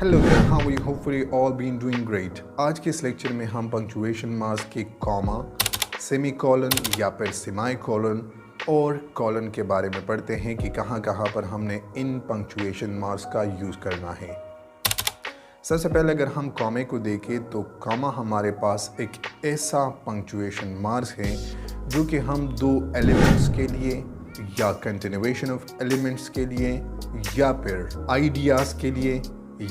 Hello there, how are you? Hopefully all been doing great. आज के इस lecture में हम पंक्चुएशन मार्क्स के कॉमा, सेमी कॉलन या फिर सेमाई कॉलन और कॉलन के बारे में पढ़ते हैं कि कहाँ कहाँ पर हमने इन पंक्चुएशन मार्क्स का यूज़ करना है। सबसे पहले अगर हम कॉमे को देखें तो कॉमा हमारे पास एक ऐसा पंक्चुएशन मार्क्स है जो कि हम दो एलिमेंट्स के लिए या कंटिन्यूएशन ऑफ एलिमेंट्स के लिए या फिर आइडियाज़ के लिए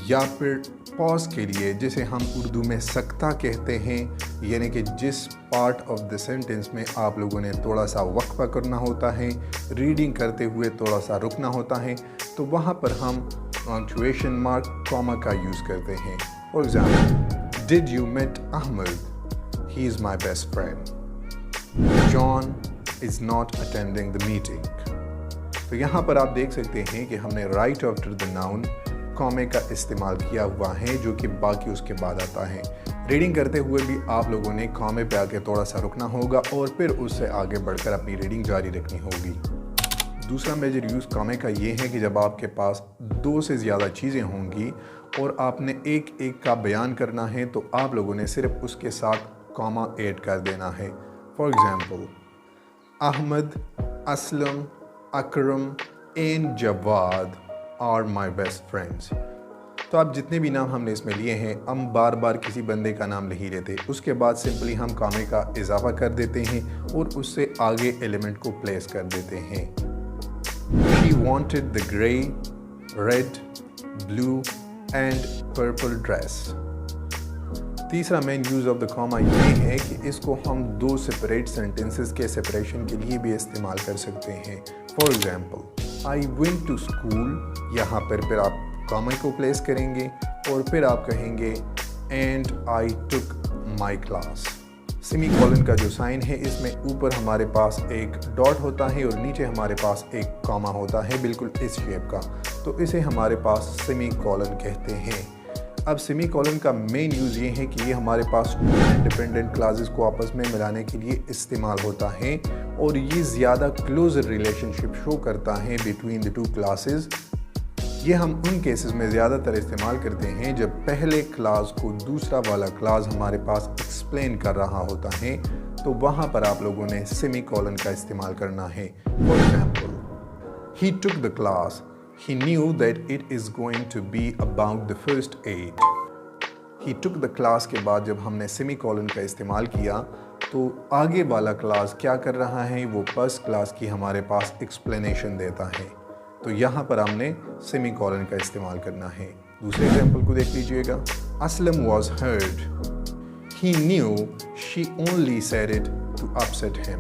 या फिर पॉज के लिए, जिसे हम उर्दू में सख्ता कहते हैं, यानी कि जिस पार्ट ऑफ द सेंटेंस में आप लोगों ने थोड़ा सा वक्फा करना होता है, रीडिंग करते हुए थोड़ा सा रुकना होता है, तो वहाँ पर हम पंक्चुएशन मार्क कॉमा का यूज़ करते हैं। For example, did you met Ahmed, he is my best friend, John is not attending the meeting. तो यहाँ पर आप देख सकते हैं कि हमने राइट आफ्टर द नाउन कॉमे का इस्तेमाल किया हुआ है, जो कि बाकी उसके बाद आता है। रीडिंग करते हुए भी आप लोगों ने कॉमे पे आके थोड़ा सा रुकना होगा और फिर उससे आगे बढ़कर अपनी रीडिंग जारी रखनी होगी। दूसरा मेजर यूज़ कॉमे का ये है कि जब आपके पास दो से ज़्यादा चीज़ें होंगी और आपने एक एक का बयान करना है, तो आप लोगों ने सिर्फ उसके साथ कॉमा ऐड कर देना है। For example, Ahmed, Aslam, Akram and Jawad are my best friends. तो आप जितने भी नाम हमने इसमें लिए हैं, हम बार बार किसी बंदे का नाम नहीं लेते, उसके बाद सिंपली हम कॉमे का इजाफा कर देते हैं और उससे आगे एलिमेंट को प्लेस कर देते हैं। She wanted the grey, red, blue and purple dress। तीसरा main use of the comma ये है कि इसको हम दो सेपरेट सेंटेंसेस के सेपरेशन के लिए भी इस्तेमाल कर सकते हैं। For example, I went to school, यहाँ पर फिर आप कॉमा को प्लेस करेंगे और फिर आप कहेंगे and I took my class. Semi colon का जो साइन है, इसमें ऊपर हमारे पास एक डॉट होता है और नीचे हमारे पास एक कॉमा होता है, बिल्कुल इस शेप का, तो इसे हमारे पास सेमी कॉलन कहते हैं। अब सेमी कॉलन का मेन यूज़ ये है कि ये हमारे पास इंडिपेंडेंट क्लासेस को आपस में मिलाने के लिए इस्तेमाल होता है और ये ज़्यादा क्लोजर रिलेशनशिप शो करता है बिटवीन द टू क्लासेस। ये हम उन केसेस में ज़्यादातर इस्तेमाल करते हैं जब पहले क्लास को दूसरा वाला क्लास हमारे पास एक्सप्लेन कर रहा होता है, तो वहाँ पर आप लोगों ने सेमी कॉलन का इस्तेमाल करना है। For example, he took the class, he knew that it is going to be about the first aid। he took the class के बाद जब हमने सेमी कॉलन का इस्तेमाल किया, तो आगे वाला क्लास क्या कर रहा है, वो फर्स्ट क्लास की हमारे पास एक्सप्लेनेशन देता है, तो यहाँ पर हमने सेमी कॉलन का इस्तेमाल करना है। दूसरे एग्जाम्पल को देख लीजिएगा, Aslam was hurt, he knew she only said it to upset him।